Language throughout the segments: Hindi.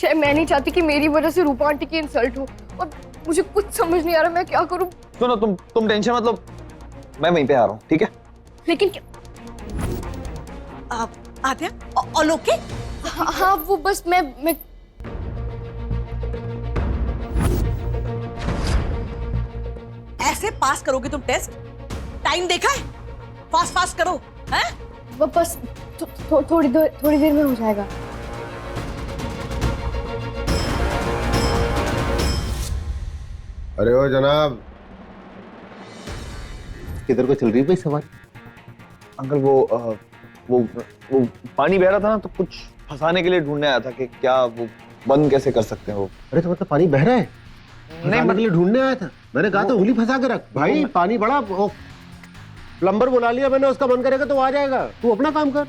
छे मैं नहीं चाहती कि मेरी वजह से रूपा आंटी की इंसल्ट हो, और मुझे कुछ समझ नहीं आ रहा मैं क्या करूं। सुनो तुम टेंशन मतलब, मैं वहीं पे आ रहा हूँ, ठीक है? लेकिन क्या? आद्या, ऑल ओके? हाँ वो बस मैं ऐसे पास करोगे तुम टेस्ट? टाइम देखा है? फास्ट फास्ट करो, हैं? वो बस थोड़ी देर में हो जाएगा। अरे ओ जनाब, किधर को चल रही है भाई सवारी? अंकल वो पानी बह रहा था ना, तो कुछ फंसाने के लिए ढूंढने आया था कि क्या वो बंद कैसे कर सकते हैं वो। अरे तो मतलब पानी बह रहा है? नहीं के लिए ढूंढने आया था। मैंने कहा था उंगली फंसा के रख भाई, पानी बड़ा। प्लम्बर बुला लिया मैंने, उसका मन करेगा तो आ जाएगा। तू अपना काम कर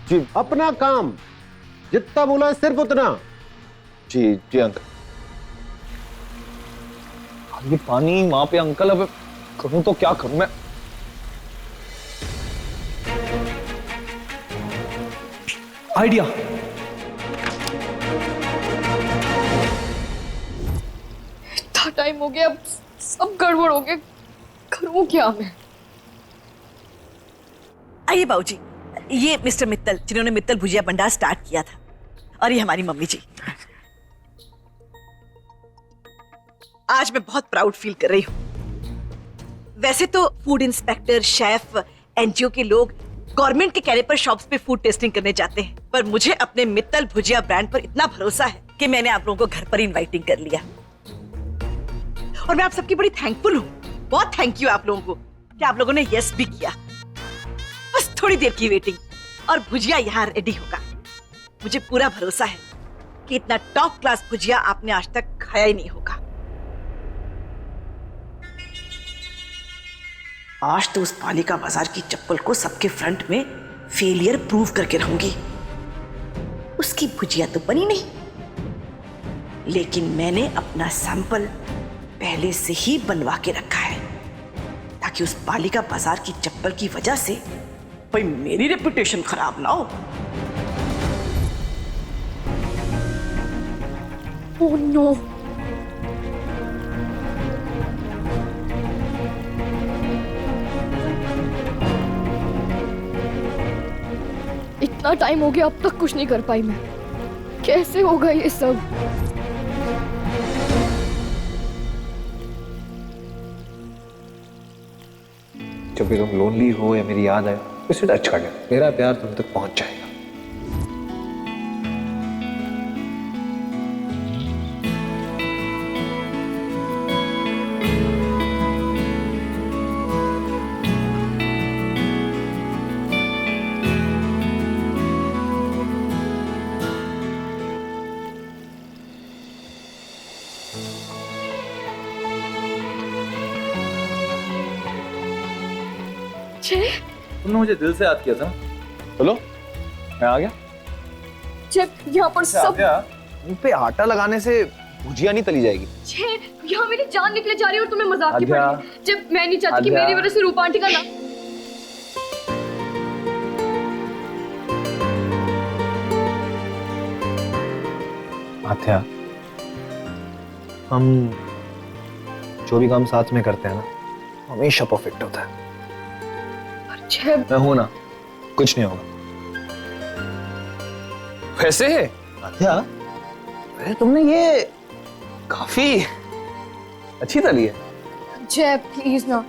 जी। अपना काम जितना बोला है सिर्फ उतना। जी जी अंकल। ये पानी वहां पे अंकल, अब करूं तो क्या करूं मैं? आइडिया। इतना टाइम हो गया, अब सब गड़बड़ हो गया, करूं क्या मैं? आइए बाबूजी, ये मिस्टर मित्तल, जिन्होंने मित्तल भुजिया भंडार स्टार्ट किया था, और ये हमारी मम्मी जी। आज मैं बहुत प्राउड फील कर रही हूँ। वैसे तो फूड इंस्पेक्टर, शेफ, एनजीओ के लोग गवर्नमेंट के कहने पर शॉप्स पे फूड टेस्टिंग करने जाते हैं, पर मुझे अपने मित्तल भुजिया ब्रांड पर इतना भरोसा है कि मैंने आप लोगों को घर पर इनवाइटिंग कर लिया। और मैं आप सबकी बड़ी थैंकफुल हूँ, बहुत थैंक यू आप लोगों को कि आप लोगों ने यस भी किया। बस थोड़ी देर की वेटिंग और भुजिया यहाँ रेडी होगा। मुझे पूरा भरोसा है कि इतना टॉप क्लास भुजिया आपने आज तक खाया ही नहीं होगा। आज तो उस पालिका बाजार की चप्पल को सबके फ्रंट में फेलियर प्रूव करके रहूंगी। उसकी भुजिया तो बनी नहीं, लेकिन मैंने अपना सैंपल पहले से ही बनवा के रखा है, ताकि उस पालिका बाजार की चप्पल की वजह से भाई मेरी रेपुटेशन खराब ना हो। ओह नो, इतना टाइम हो गया अब तक कुछ नहीं कर पाई मैं। कैसे होगा ये सब? जब भी तुम लोनली हो या मेरी याद आए, उसे टच कर ले, मेरा प्यार तुम तक पहुंच जाएगा। तुमने मुझे दिल से याद किया था। चलो मैं आ गया। यहाँ पर सब मुंह पे आटा लगाने से भुजिया नहीं तली जाएगी। यहाँ मेरी जान निकले जा रही है और तुम्हें मजाक की आद्या, पड़ी। जब मैं नहीं चाहती कि मेरी वजह से रूपा आंटी का नाम। आद्या, हम जो भी काम साथ में करते हैं ना, हमेशा परफेक्ट होता है। मैं हूं ना, कुछ नहीं होगा। वैसे आद्या, अरे तुमने ये काफी अच्छी तली है। जय प्लीज ना,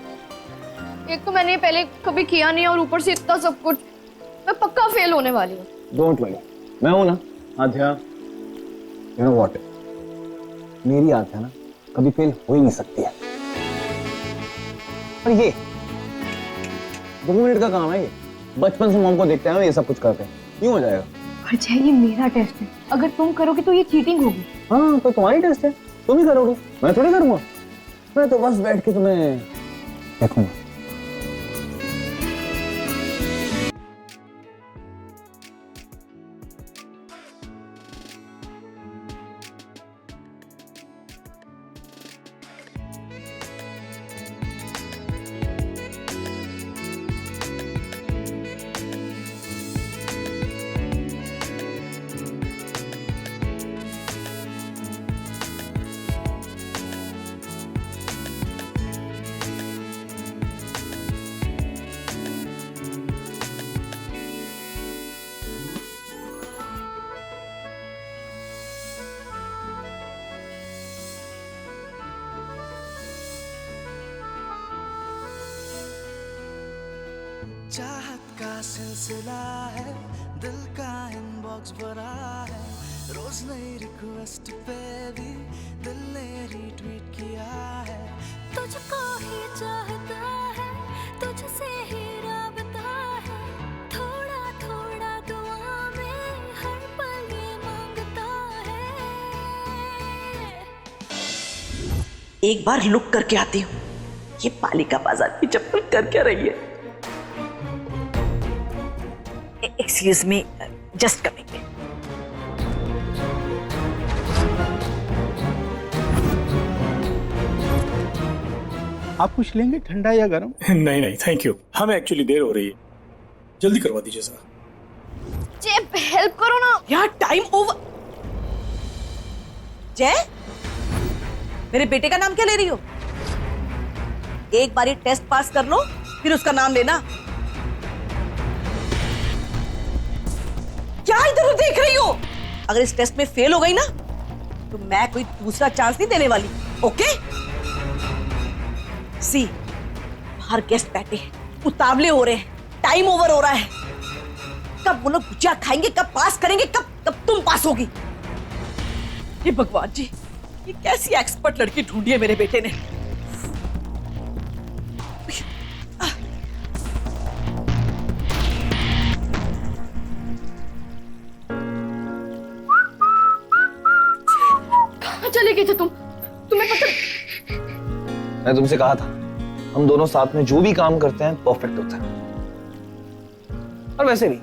एक तो मैंने पहले कभी किया नहीं और ऊपर से इतना सब कुछ, मैं पक्का फेल होने वाली हूँ। डोंट वरी, मैं हूं ना। आद्या, यू नो व्हाट, मेरी आद्या ना कभी फेल हो ही नहीं सकती है। और ये 2 मिनट का काम है, ये बचपन से मॉम को देखते हैं ये सब कुछ करते हैं, क्यों हो जाएगा? और जय ये मेरा टेस्ट है, अगर तुम करोगे तो ये चीटिंग होगी। हाँ तो तुम्हारी टेस्ट है, तुम ही करोगे, मैं थोड़ी करूंगा। मैं तो बस बैठ के तुम्हें देखूंगा। चाहत का सिलसिला है, दिल का इनबॉक्स भरा है, रोज नई रिक्वेस्ट पे भी दिल ने रीट्वीट किया है। तुझको ही चाहता है, तुझसे ही राबता है, थोड़ा थोड़ा दुआ में हर पल ये मांगता है। एक बार लुक करके आती हूँ, ये पालिका बाजार की चप्पल कर क्या रही है। Excuse me, just coming. आप कुछ लेंगे, ठंडा या गर्म? नहीं नहीं थैंक यू, हमें एक्चुअली देर हो रही है, जल्दी करवा दीजिए सर। जय हेल्प करो ना यार, टाइम ओवर। जय, मेरे बेटे का नाम क्या ले रही हो? एक बार ये टेस्ट पास कर लो, फिर उसका नाम लेना। क्या इधर उधर देख रही हो? अगर इस टेस्ट में फेल हो गई ना, तो मैं कोई दूसरा चांस नहीं देने वाली। ओके? सी, बाहर गेस्ट बैठे हैं, उतावले हो रहे हैं, टाइम ओवर हो रहा है। कब वो लोग भुजिया खाएंगे, कब पास करेंगे, कब तुम पास होगी? हे भगवान जी, ये कैसी एक्सपर्ट लड़की ढूंढी है मेरे बेटे ने। कहाँ चले गए थे तुम? तुम्हें पता? मैं तुमसे कहा था, हम दोनों साथ में जो भी काम करते हैं परफेक्ट होता है। और वैसे भी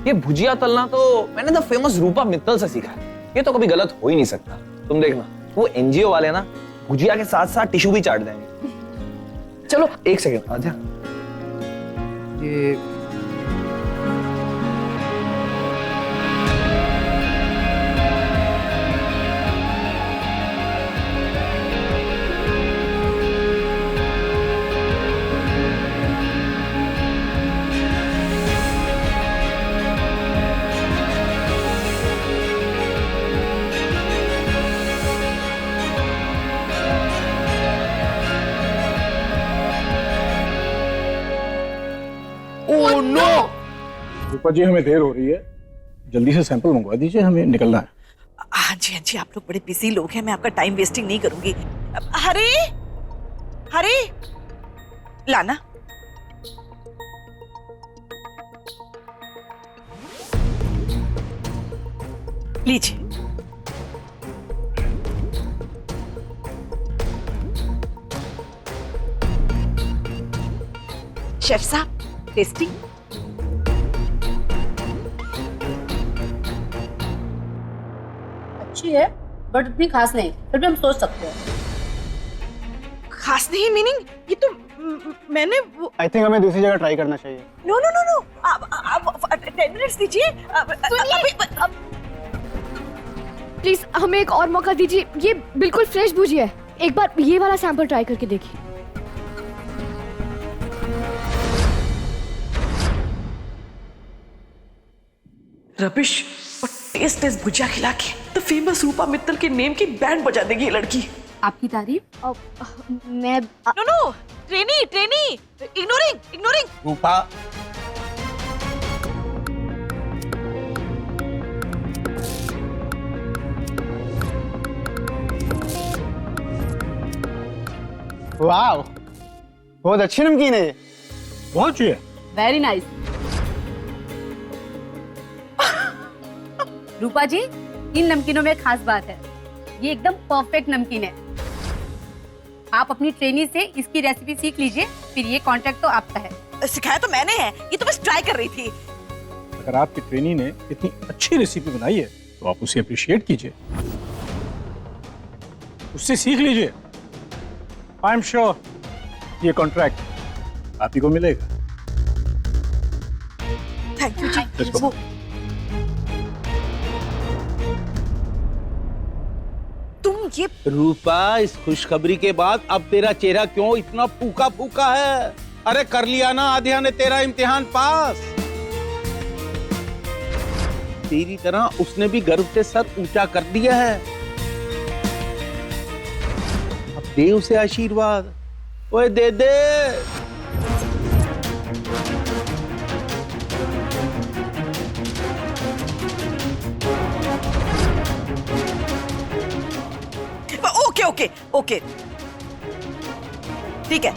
ये भुजिया तलना तो मैंने द फेमस रूपा मित्तल से सीखा है, ये तो कभी गलत हो ही नहीं सकता। तुम देखना, वो एनजीओ वाले ना भुजिया के साथ साथ टिश्यू भी चाट देंगे। चलो एक सेकेंड, आ जा। ये रूपा जी हमें देर हो रही है, जल्दी से सैंपल मंगवा दीजिए, हमें निकलना है। हाँ जी, आप लोग बड़े बिजी लोग हैं, मैं आपका टाइम वेस्टिंग नहीं करूंगी। हरी, हरी, लाना। लीजिए। शेफ साहब, टेस्टिंग। अच्छी है बट इतनी खास नहीं, फिर भी हम सोच सकते हैं। खास नहीं मीनिंग? ये तो मैंने वो... आई थिंक हमें दूसरी जगह ट्राई करना चाहिए। नो नो नो नो, आप 10 मिनट्स दीजिए। प्लीज हमें एक और मौका दीजिए, ये बिल्कुल फ्रेश भुजिया है। एक बार ये वाला सैंपल ट्राई करके देखिए। रबिश, और टेस्ट भुजिया खिला के तो फेमस रूपा मित्तल के नेम की बैंड बजा देगी ये लड़की। आपकी तारीफ? मैं नो नो, ट्रेनी, इग्नोरिंग। रूपा, वाह, बहुत अच्छी नमकीन है, बहुत अच्छी है। Very nice. रूपा जी, इन नमकीनों में खास बात है, ये एकदम परफेक्ट नमकीन है। आप अपनी ट्रेनी से इसकी रेसिपी सीख लीजिए, फिर ये कॉन्ट्रैक्ट तो आपका है। सिखाया तो मैंने है, ये तो बस ट्राई कर रही थी। अगर आपकी ट्रेनी ने इतनी अच्छी रेसिपी बनाई है तो आप उसे अप्रिशिएट कीजिए, उससे सीख लीजिए। आई एम श्योर ये कॉन्ट्रैक्ट आप ही को मिलेगा। थैंक यू जी। Let's go. तुम ये रूपा, इस खुशखबरी के बाद अब तेरा चेहरा क्यों इतना फूका फूका है? अरे कर लिया ना आध्या ने तेरा इम्तिहान पास। तेरी तरह उसने भी गर्व से सर ऊंचा कर दिया है। अब दे उसे आशीर्वाद, ओए दे दे। ओके ओके ठीक है।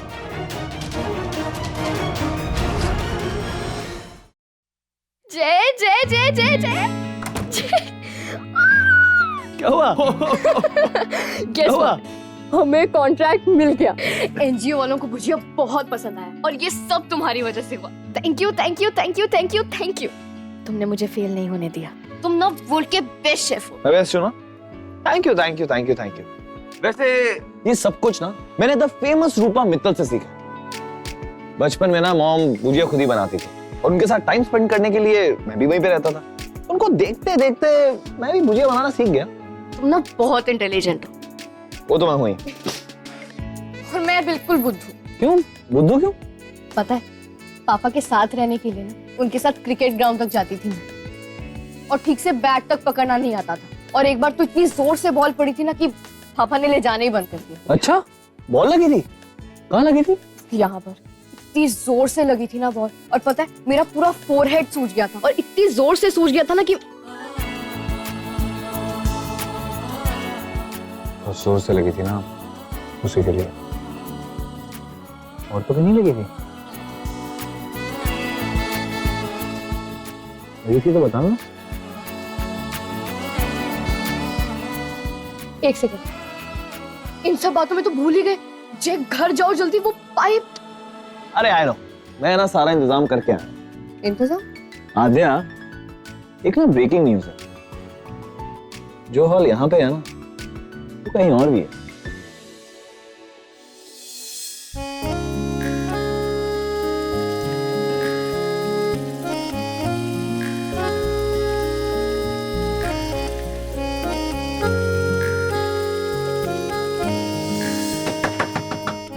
जय जय जय जय जय क्या हुआ? Guess what? हमें कॉन्ट्रैक्ट मिल गया। एनजीओ वालों को भुजिया बहुत पसंद आया और ये सब तुम्हारी वजह से हुआ। Thank you thank you thank you thank you thank you. तुमने मुझे फेल नहीं होने दिया। तुम ना वर्ल्ड के बेस्ट शेफ हो। वैसे सुनो, thank you thank you thank you thank you. वैसे ये सब कुछ ना मैंने द फेमस रूपा मित्तल से सीखा। बचपन में ना मॉम भुजिया खुद ही बनाती थी और उनके साथ टाइम स्पेंड करने के लिए मैं भी वहीं पे रहता था। उनको देखते देखते मैं भी भुजिया बनाना सीख गया। तुम ना बहुत इंटेलिजेंट हो। वो तो मैं हुई। और मैं बिल्कुल बुद्धू। क्यों? बुद्धू क्यों? पता है, पापा के साथ रहने के लिए ना उनके साथ क्रिकेट ग्राउंड तक जाती थी मैं। और ठीक से बैट तक पकड़ना नहीं आता था। और एक बार तो इतनी जोर से बॉल पड़ी थी ना कि पापा ने ले जाने ही बंद कर दिया। अच्छा, बॉल लगी थी? कहाँ लगी थी? यहाँ पर इतनी जोर से लगी थी ना बॉल। और पता है, मेरा पूरा फोरहेड सूज गया था। और इतनी जोर से सूज गया था ना कि बहुत जोर से लगी थी ना, उसी के लिए। और तो कहीं नहीं लगी थी? लगी थी तो बताओ ना। एक सेकंड, इन सब बातों में तो भूल ही गए। जे घर जाओ जल्दी, वो पाइप। अरे आए नो, मैं ना सारा इंतजाम करके आया। इंतजाम? आद्या, एक ना ब्रेकिंग न्यूज है। जो हॉल यहाँ पे है ना, वो कहीं और भी है।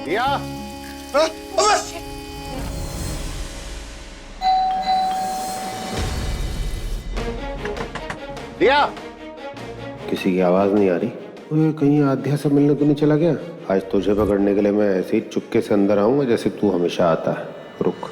दिया? दिया? किसी की आवाज नहीं आ रही। ओए, कहीं आध्या से मिलने तो नहीं चला गया? आज तुझे पकड़ने के लिए मैं ऐसे ही चुपके से अंदर आऊंगा जैसे तू हमेशा आता है। रुक।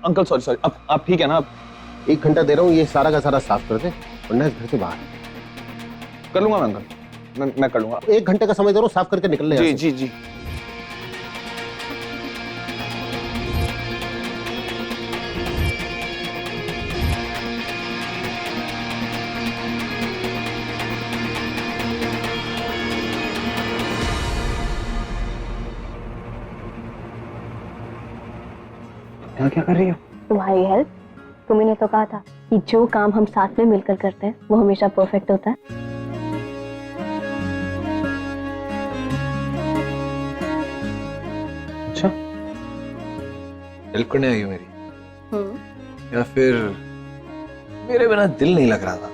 अंकल सॉरी सॉरी, आप ठीक है ना? 1 घंटा दे रहा हूँ, ये सारा का सारा साफ कर दे वरना इस घर से बाहर। कर लूंगा मैं अंकल, मैं कर लूंगा। 1 घंटे का समय दे रहा हूँ, साफ करके निकल ले। जी जी जी। क्या कर रही हो? तुम्हारी हेल्प। तुम्ही ने तो कहा था कि जो काम हम साथ में मिलकर करते हैं वो हमेशा परफेक्ट होता है। अच्छा, हेल्प करने आई हो मेरी? या फिर मेरे बिना दिल नहीं लग रहा था?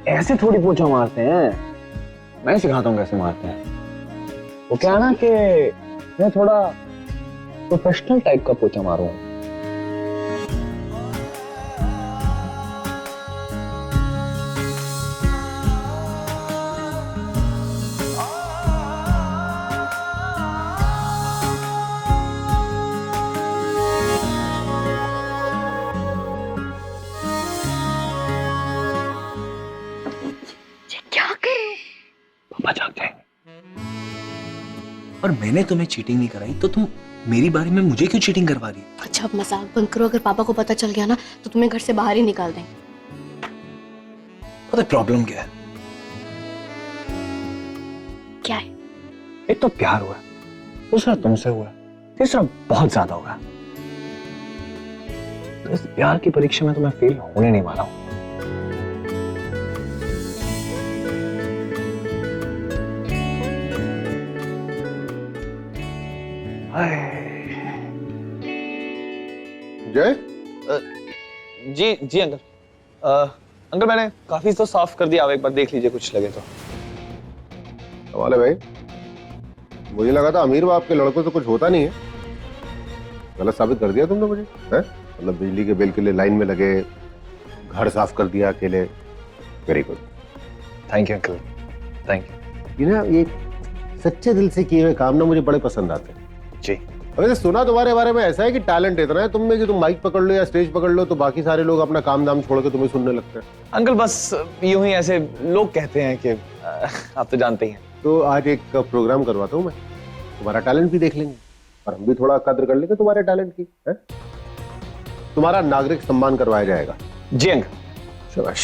ऐसे थोड़ी पोछा मारते हैं, मैं सिखाता हूँ कैसे मारते हैं। वो क्या है ना कि मैं थोड़ा प्रोफेशनल टाइप का पोछा मारूं। क्या कर रहे हो? पापा जाग जाएंगे। और मैंने तुम्हें चीटिंग नहीं कराई तो तुम मेरी बारे में मुझे क्यों चीटिंग करवा रही? अच्छा, अब मजाक बंद करो। अगर पापा को पता चल गया ना तो तुम्हें घर से बाहर ही निकाल देंगे। पता प्रॉब्लम क्या है? क्या है? एक तो प्यार हुआ, दूसरा तुमसे हुआ, तीसरा बहुत ज्यादा हुआ। तो इस प्यार की परीक्षा में तो मैं फेल होने नहीं वाला हूं। जय? जी जी अंकल। अंकल मैंने काफी तो साफ कर दिया, आप एक बार देख लीजिए कुछ लगे तो। वाले भाई, मुझे लगा था अमीर बाप के लड़कों से कुछ होता नहीं है। गलत साबित कर दिया तुमने मुझे, हैं? मतलब बिजली के बिल के लिए लाइन में लगे, घर साफ कर दिया अकेले, very good. Thank you uncle, thank you. ये ना, ये सच्चे दिल से किए हुए काम ना मुझे बड़े पसंद आते हैं जी। वैसे सुना तुम्हारे बारे में ऐसा है कि टैलेंट इतना है तुम में कि तुम माइक पकड़ लो या स्टेज पकड़ लो तो बाकी सारे लोग अपना काम दाम छोड़ के तुम्हें सुनने लगते हैं। अंकल बस यूं ही ऐसे लोग कहते हैं कि आप तो जानते ही हैं। तो आज एक प्रोग्राम करवाता हूँ मैं, तुम्हारा टैलेंट भी देख लेंगे और हम भी थोड़ा कद्र कर लेंगे तुम्हारे टैलेंट की है? तुम्हारा नागरिक सम्मान करवाया जाएगा। जी अंकल। शाबाश।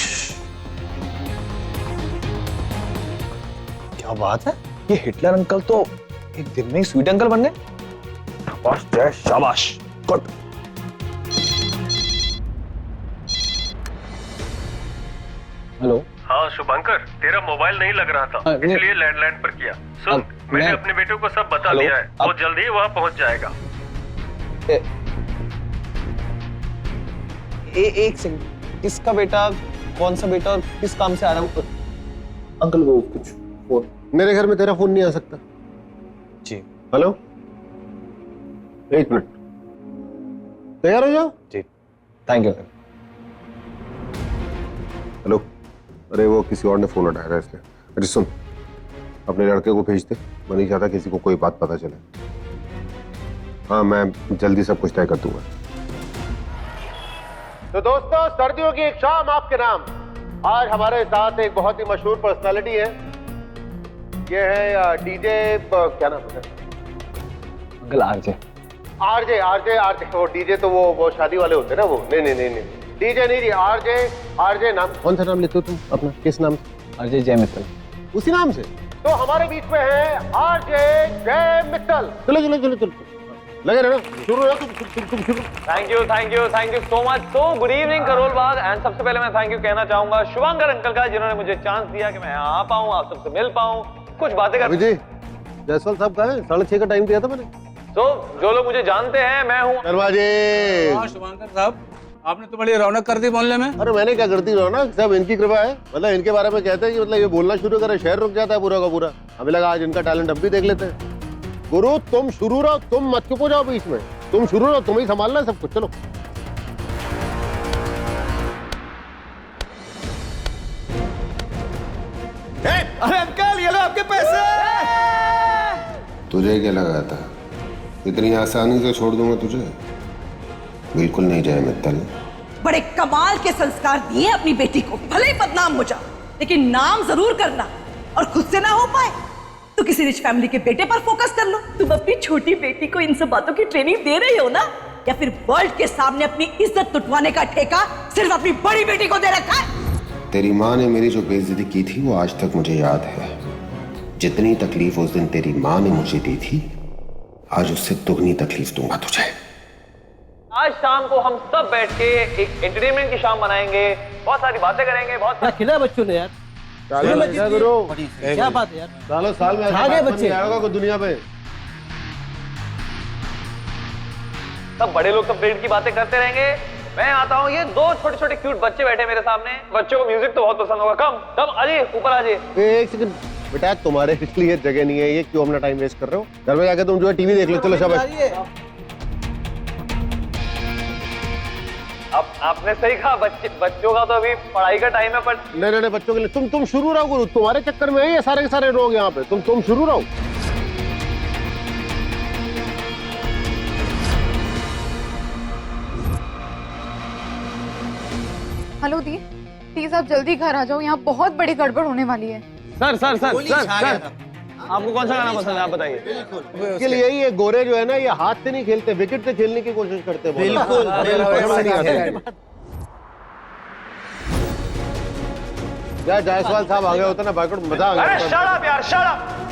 क्या बात है, ये हिटलर अंकल तो एक दिन में ही स्वीट अंकल बन गए। शाबाश जय शाबाश, गुड। हेलो। हाँ शुभंकर, तेरा मोबाइल नहीं लग रहा था, इसलिए लैंडलाइन पर किया। सुन, मैंने अपने बेटे को सब बता दिया है, वो जल्दी ही वहाँ पहुँच जाएगा। एक सेकंड, किसका बेटा, कौन सा बेटा और किस काम से आ रहा हूँ? अंकल वो कुछ फोन। मेरे घर में तेरा फोन नहीं आ सकता। जी। हेलो, एक मिनट, तैयार हो जाओ। जी थैंक यू। हेलो, अरे वो किसी और ने फोन उठाया था इसलिए। अरे सुन, अपने लड़के को भेज दे, मैं नहीं चाहता किसी को कोई बात पता चले। हाँ, मैं जल्दी सब कुछ तय कर दूंगा। तो दोस्तों, सर्दियों की एक शाम आपके नाम। आज हमारे साथ एक बहुत ही मशहूर पर्सनालिटी है। ये है डीजे, क्या नाम है uncle? RJ. RJ RJ RJ. वो डीजे तो वो शादी वाले होते हैं ना वो। नहीं, डीजे नहीं जी, आरजे। आरजे नाम, कौन सा नाम लेते हो तुम अपना? किस नाम से? आरजे जय मित्तल। उसी नाम से? तो हमारे बीच में है आरजे जय मित्तल। चलो लगे रहना, शुरू है तुम शुरू। Thank you so much. तो good evening Karol Bagh. And सबसे पहले मैं थैंक यू कहना चाहूंगा शुभंकर अंकल का, जिन्होंने मुझे चांस दिया कि मैं यहाँ आ पाऊँ, आप सबसे मिल पाऊँ, कुछ बातें कर। जी, जायसवाल साहब कहाँ है? 6:30 का टाइम दिया था मैंने। तो जो लोग मुझे जानते हैं, मैं हूँ हाँ शुभंकर साहब, आपने तो बड़ी रौनक कर दी मोहल्ले में। अरे मैंने क्या करती रौनक, सब इनकी कृपा है। मतलब इनके बारे में कहते हैं कि मतलब ये बोलना शुरू करे शहर रुक जाता है पूरा का पूरा। हमें लगा आज इनका टैलेंट अब भी देख लेते हैं। गुरु तुम शुरू रहो, तुम मत चुप हो जाओ बीच में। तुम शुरू रहो, तुम ही संभालना है सब कुछ। चलो अरे अंकल, ये लो आपके पैसे। तुझे क्या लगा था इतनी आसानी से छोड़ दूंगा तुझे? बिल्कुल नहीं जय मित्तल। बड़े कमाल के संस्कार दिए अपनी बेटी को। भले ही बदनाम हो जाओ, लेकिन नाम जरूर करना। और खुद से ना हो पाए तो किसी रिच फैमिली के बेटे पर फोकस कर लो। तुम अपनी छोटी बेटी को इन सब बातों की ट्रेनिंग दे रही हो ना, या फिर वर्ल्ड के सामने अपनी इज्जत लुटवाने का ठेका सिर्फ अपनी बड़ी बेटी को दे रखा है? तेरी माँ ने मेरी जो बेइज्जती की थी वो आज तक मुझे याद है। जितनी तकलीफ उस दिन तेरी माँ ने मुझे दी थी, आज उससे दुगनी तकलीफ दूंगा तुझे। आज शाम को हम सब बैठ के एक एंटरटेनमेंट की शाम बनाएंगे, बहुत सारी बातें करेंगे। बहुत खिला बच्चों ने यार, क्या बात है यार, सालों साल में आगे बच्चे आएगा कोई दुनिया पे। सब बड़े लोग सब पेड़ की बातें करते रहेंगे, मैं आता हूँ। ये दो छोटे छोटे क्यूट बच्चे बैठे मेरे सामने, बच्चों को म्यूजिक तो बहुत पसंद होगा। कम आइए, ऊपर आ जाइए। एक सेकंड बेटा, तुम्हारे लिए जगह नहीं है, ये क्यों अपना टाइम वेस्ट कर रहे हो? घर में जाके तुम जो है टीवी देख लो। चलो शाबाश। अब आपने सही कहा, बच्चों का तो अभी पढ़ाई का टाइम है। पर नहीं बच्चों के लिए तुम शुरू रहो गुरु। तुम्हारे चक्कर में ये सारे के सारे लोग यहाँ पे। तुम शुरू रहो। हेलो दी, प्लीज आप जल्दी घर आ जाओ, यहाँ बहुत बड़ी गड़बड़ होने वाली है। सर आपको कौन सा गाना पसंद है, आप बताइए। इसके लिए यही है, गोरे जो है ना, ये हाथ से नहीं खेलते, विकेट से खेलने की कोशिश करते हैं। बिल्कुल। जायसवाल साहब आ गए होते ना, मजा आ गया। शट अप यार, शट अप।